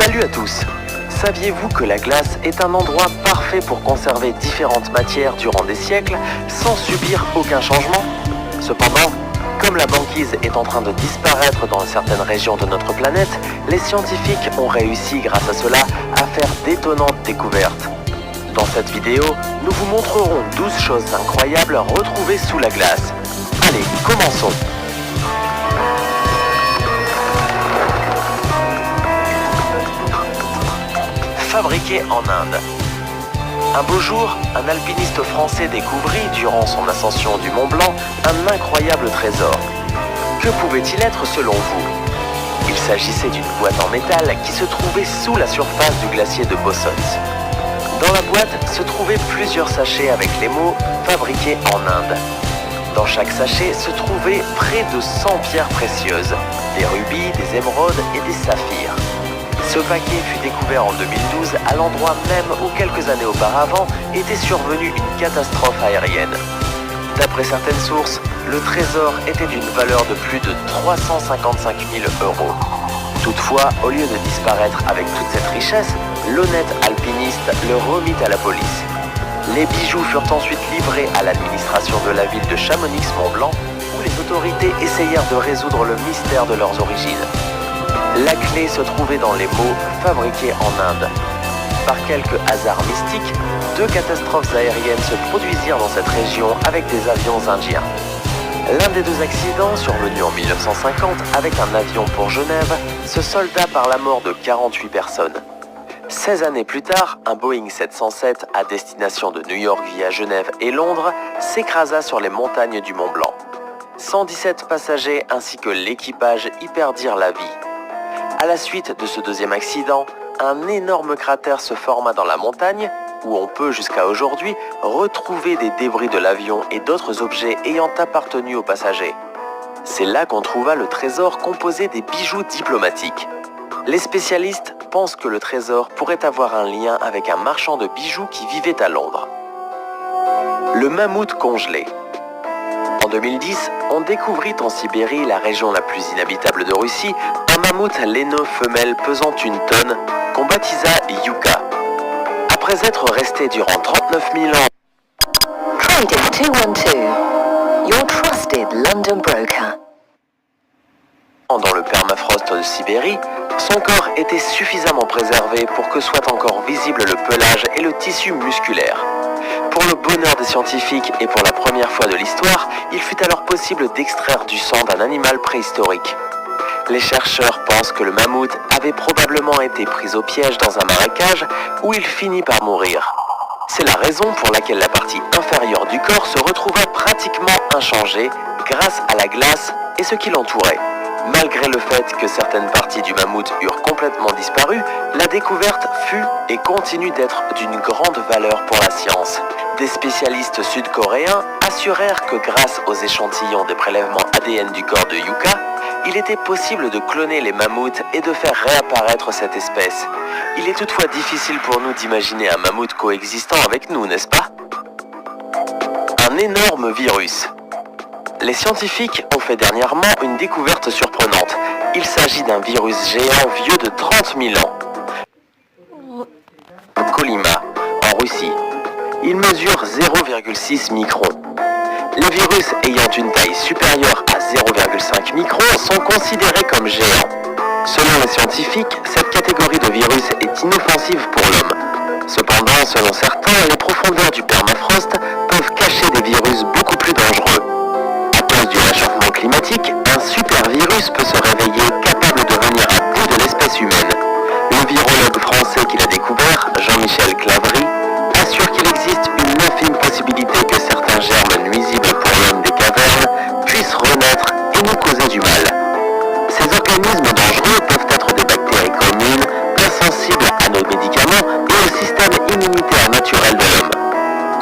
Salut à tous! Saviez-vous que la glace est un endroit parfait pour conserver différentes matières durant des siècles sans subir aucun changement? Cependant, comme la banquise est en train de disparaître dans certaines régions de notre planète, les scientifiques ont réussi grâce à cela à faire d'étonnantes découvertes. Dans cette vidéo, nous vous montrerons 12 choses incroyables retrouvées sous la glace. Allez, commençons! Fabriqué en Inde. Un beau jour, un alpiniste français découvrit, durant son ascension du Mont Blanc, un incroyable trésor. Que pouvait-il être selon vous? Il s'agissait d'une boîte en métal qui se trouvait sous la surface du glacier de Bossons. Dans la boîte se trouvaient plusieurs sachets avec les mots « Fabriqué en Inde ». Dans chaque sachet se trouvaient près de 100 pierres précieuses, des rubis, des émeraudes et des saphirs. Ce paquet fut découvert en 2012 à l'endroit même où quelques années auparavant était survenue une catastrophe aérienne. D'après certaines sources, le trésor était d'une valeur de plus de 355 000 €. Toutefois, au lieu de disparaître avec toute cette richesse, l'honnête alpiniste le remit à la police. Les bijoux furent ensuite livrés à l'administration de la ville de Chamonix-Mont-Blanc, où les autorités essayèrent de résoudre le mystère de leurs origines. La clé se trouvait dans les mots « fabriqués en Inde ». Par quelques hasards mystiques, 2 catastrophes aériennes se produisirent dans cette région avec des avions indiens. L'un des 2 accidents, survenu en 1950 avec un avion pour Genève, se solda par la mort de 48 personnes. 16 années plus tard, un Boeing 707 à destination de New York via Genève et Londres s'écrasa sur les montagnes du Mont Blanc. 117 passagers ainsi que l'équipage y perdirent la vie. À la suite de ce deuxième accident, un énorme cratère se forma dans la montagne, où on peut jusqu'à aujourd'hui retrouver des débris de l'avion et d'autres objets ayant appartenu aux passagers. C'est là qu'on trouva le trésor composé des bijoux diplomatiques. Les spécialistes pensent que le trésor pourrait avoir un lien avec un marchand de bijoux qui vivait à Londres. Le mammouth congelé. En 2010, on découvrit en Sibérie, la région la plus inhabitable de Russie, un mammouth laineux femelle pesant 1 tonne qu'on baptisa Yuka. Après être resté durant 39 000 ans Trading 212, your trusted London broker. Dans le permafrost de Sibérie, son corps était suffisamment préservé pour que soit encore visible le pelage et le tissu musculaire. Pour le bonheur des scientifiques et pour la première fois de l'histoire, il fut alors possible d'extraire du sang d'un animal préhistorique. Les chercheurs pensent que le mammouth avait probablement été pris au piège dans un marécage où il finit par mourir. C'est la raison pour laquelle la partie inférieure du corps se retrouva pratiquement inchangée grâce à la glace et ce qui l'entourait. Malgré le fait que certaines parties du mammouth eurent complètement disparu, la découverte fut et continue d'être d'une grande valeur pour la science. Des spécialistes sud-coréens assurèrent que grâce aux échantillons des prélèvements ADN du corps de Yuka, il était possible de cloner les mammouths et de faire réapparaître cette espèce. Il est toutefois difficile pour nous d'imaginer un mammouth coexistant avec nous, n'est-ce pas? Un énorme virus. Les scientifiques ont fait dernièrement une découverte surprenante. Il s'agit d'un virus géant vieux de 30 000 ans. Kolyma, en Russie. Il mesure 0,6 microns. Les virus ayant une taille supérieure à 0,5 microns sont considérés comme géants. Selon les scientifiques, cette catégorie de virus est inoffensive pour l'homme. Cependant, selon certains, les profondeurs du permafrost peuvent cacher des virus beaucoup plus dangereux. À cause du réchauffement climatique, un super virus peut se réveiller capable de venir à bout de l'espèce humaine. Le virologue français qui l'a découvert, Jean-Michel Clavry, assure qu'il existe une infime possibilité que certains germes nuisibles pour l'homme des cavernes puissent renaître et nous causer du mal. Ces organismes dangereux peuvent être des bactéries communes, insensibles à nos médicaments et au système immunitaire naturel de l'homme.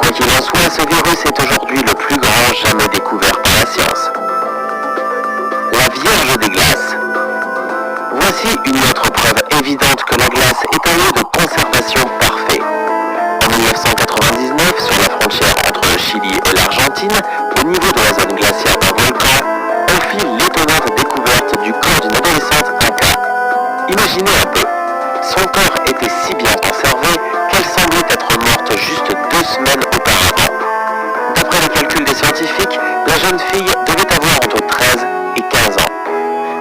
Quoi qu'il en soit, ce virus est aujourd'hui le plus grand jamais découvert par la science. La Vierge des glaces. Voici une autre preuve évidente que la glace est un lieu de conservation parfait. En 1999, sur la frontière entre le Chili et l'Argentine, au niveau de la zone glaciaire d'un volcan, on fit l'étonnante découverte du corps d'une adolescente Inca. Imaginez un peu, son jeune fille devait avoir entre 13 et 15 ans.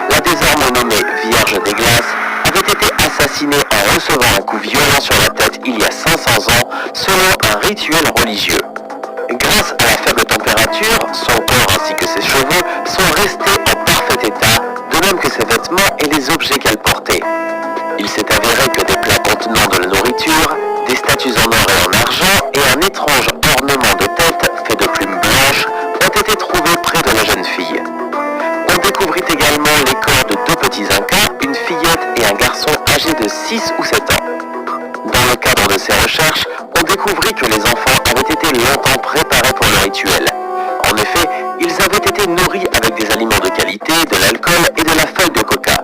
La désormais nommée Vierge des Glaces avait été assassinée en recevant un coup violent sur la tête il y a 500 ans selon un rituel religieux. Grâce à la faible température, son corps ainsi que ses cheveux sont restés en parfait état, de même que ses vêtements et les objets qu'elle portait. Il s'est avéré que des plats contenant de la nourriture, des statues en or et en argent et un étrange ornement de tête fait de plumes blanches ont été trouvés près de la jeune fille. On découvrit également les corps de deux petits Incas, une fillette et un garçon âgés de 6 ou 7 ans. Dans le cadre de ces recherches, on découvrit que les enfants avaient été longtemps préparés pour le rituel. En effet, ils avaient été nourris avec des aliments de qualité, de l'alcool et de la feuille de coca.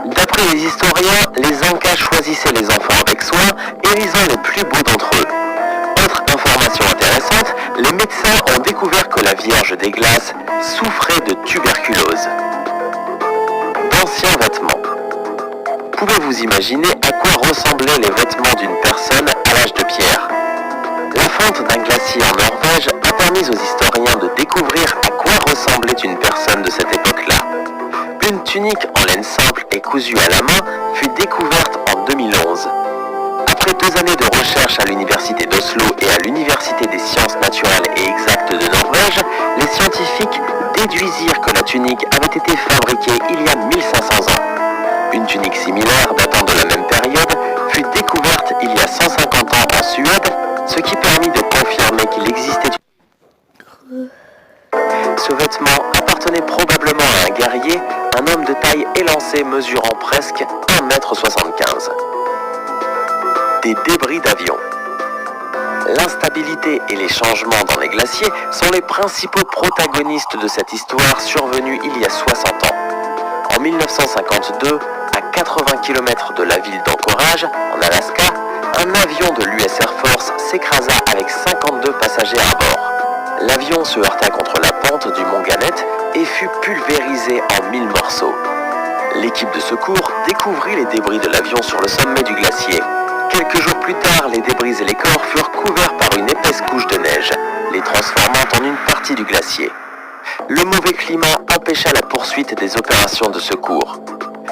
D'après les historiens, les Incas choisissaient les enfants avec soin, élisant les plus beaux d'entre eux. Autre information intéressante, les médecins ont découvert que la Vierge des Glaces souffrait de tuberculose. D'anciens vêtements. Pouvez-vous imaginer à quoi ressemblaient les vêtements d'une personne à l'âge de pierre? La fonte d'un glacier en Norvège a permis aux historiens de découvrir à quoi ressemblait une personne de cette époque-là. Une tunique en laine simple et cousue à la main fut découverte en 2011. Après 2 années de recherche à l'université d'Oslo et à l'université des sciences naturelles et exactes de Norvège, les scientifiques déduisirent que la tunique avait été fabriquée il y a 1500 ans. Une tunique similaire datant de la même période fut découverte il y a 150 ans en Suède, ce qui permit de confirmer qu'il existait. Ce vêtement appartenait probablement à un guerrier, un homme de taille élancée mesurant presque 1,75 m. Des débris d'avions. L'instabilité et les changements dans les glaciers sont les principaux protagonistes de cette histoire survenue il y a 60 ans. En 1952, à 80 km de la ville d'Anchorage, en Alaska, un avion de l'US Air Force s'écrasa avec 52 passagers à bord. L'avion se heurta contre la pente du mont Gannett et fut pulvérisé en 1000 morceaux. L'équipe de secours découvrit les débris de l'avion sur le sommet du glacier. Quelques jours plus tard, les débris et les corps furent couverts par une épaisse couche de neige, les transformant en une partie du glacier. Le mauvais climat empêcha la poursuite des opérations de secours.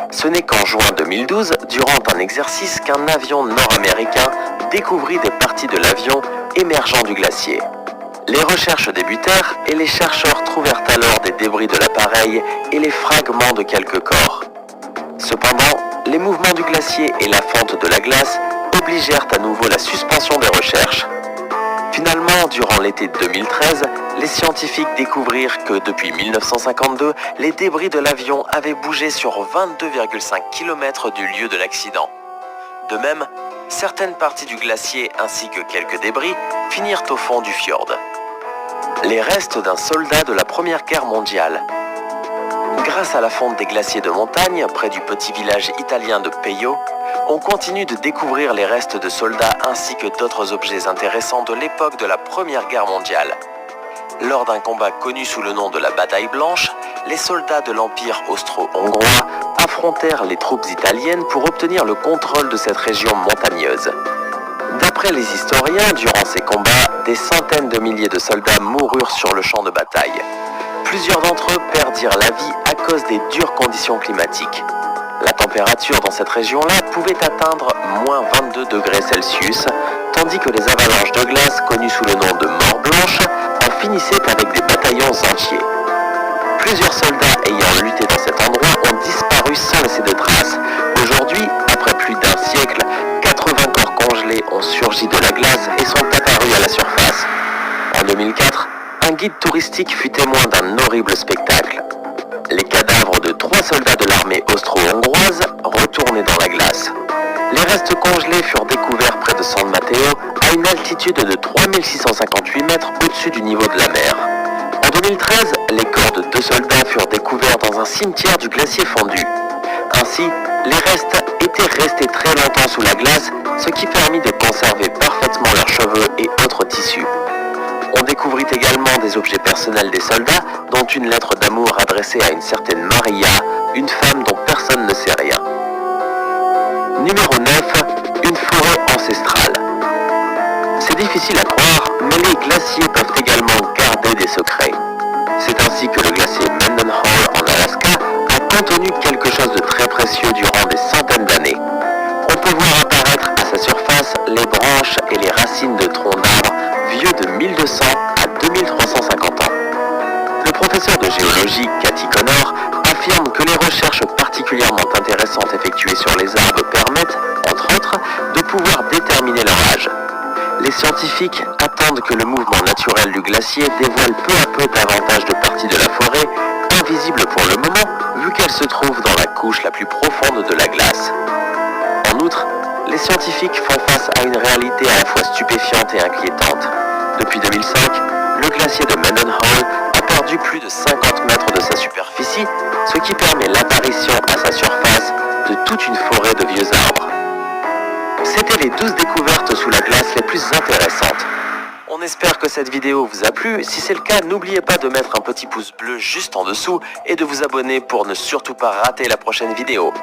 Ce n'est qu'en juin 2012, durant un exercice, qu'un avion nord-américain découvrit des parties de l'avion émergeant du glacier. Les recherches débutèrent et les chercheurs trouvèrent alors des débris de l'appareil et les fragments de quelques corps. Cependant, les mouvements du glacier et la fonte de la glace obligèrent à nouveau la suspension des recherches. Finalement, durant l'été 2013, les scientifiques découvrirent que depuis 1952, les débris de l'avion avaient bougé sur 22,5 km du lieu de l'accident. De même, certaines parties du glacier ainsi que quelques débris finirent au fond du fjord. Les restes d'un soldat de la Première Guerre mondiale. Grâce à la fonte des glaciers de montagne près du petit village italien de Peio, on continue de découvrir les restes de soldats ainsi que d'autres objets intéressants de l'époque de la Première Guerre mondiale. Lors d'un combat connu sous le nom de la Bataille Blanche, les soldats de l'Empire austro-hongrois affrontèrent les troupes italiennes pour obtenir le contrôle de cette région montagneuse. D'après les historiens, durant ces combats, des centaines de milliers de soldats moururent sur le champ de bataille. Plusieurs d'entre eux perdirent la vie à cause des dures conditions climatiques. La température dans cette région-là pouvait atteindre moins 22 degrés Celsius, tandis que les avalanches de glace, connues sous le nom de mort blanche, en finissaient avec des bataillons entiers. Plusieurs soldats ayant lutté dans cet endroit ont disparu sans laisser de traces. Aujourd'hui, après plus d'un siècle, 80 corps congelés ont surgi de la glace et sont apparus à la surface. En 2004, un guide touristique fut témoin d'un horrible spectacle. Les cadavres de 3 soldats de l'armée austro-hongroise retournés dans la glace. Les restes congelés furent découverts près de San Matteo, à une altitude de 3658 mètres au-dessus du niveau de la mer. En 2013, les corps de 2 soldats furent découverts dans un cimetière du glacier fondu. Ainsi, les restes étaient restés très longtemps sous la glace, ce qui permit de conserver parfaitement leurs cheveux et autres tissus. On découvrit également des objets personnels des soldats, dont une lettre d'amour adressée à une certaine Maria, une femme dont personne ne sait rien. Numéro 9. Une forêt ancestrale. C'est difficile à croire, mais les glaciers peuvent également garder des secrets. C'est ainsi que le glacier Mendenhall en Alaska a contenu quelque chose de très précieux durant des centaines d'années. On peut voir apparaître à sa surface les branches et les racines de troncs d'arbres vieux de 1200 à 2350 ans. Le professeur de géologie Cathy Connor affirme que les recherches particulièrement intéressantes effectuées sur les arbres permettent, entre autres, de pouvoir déterminer leur âge. Les scientifiques attendent que le mouvement naturel du glacier dévoile peu à peu davantage de parties de la forêt, invisibles pour le moment vu qu'elle se trouve dans la couche la plus profonde de la glace. En outre, les scientifiques font face à une réalité à la fois stupéfiante et inquiétante. Depuis 2005, le glacier de Mendenhall a perdu plus de 50 mètres de sa superficie, ce qui permet l'apparition à sa surface de toute une forêt de vieux arbres. C'était les 12 découvertes sous la glace les plus intéressantes. On espère que cette vidéo vous a plu. Si c'est le cas, n'oubliez pas de mettre un petit pouce bleu juste en dessous et de vous abonner pour ne surtout pas rater la prochaine vidéo.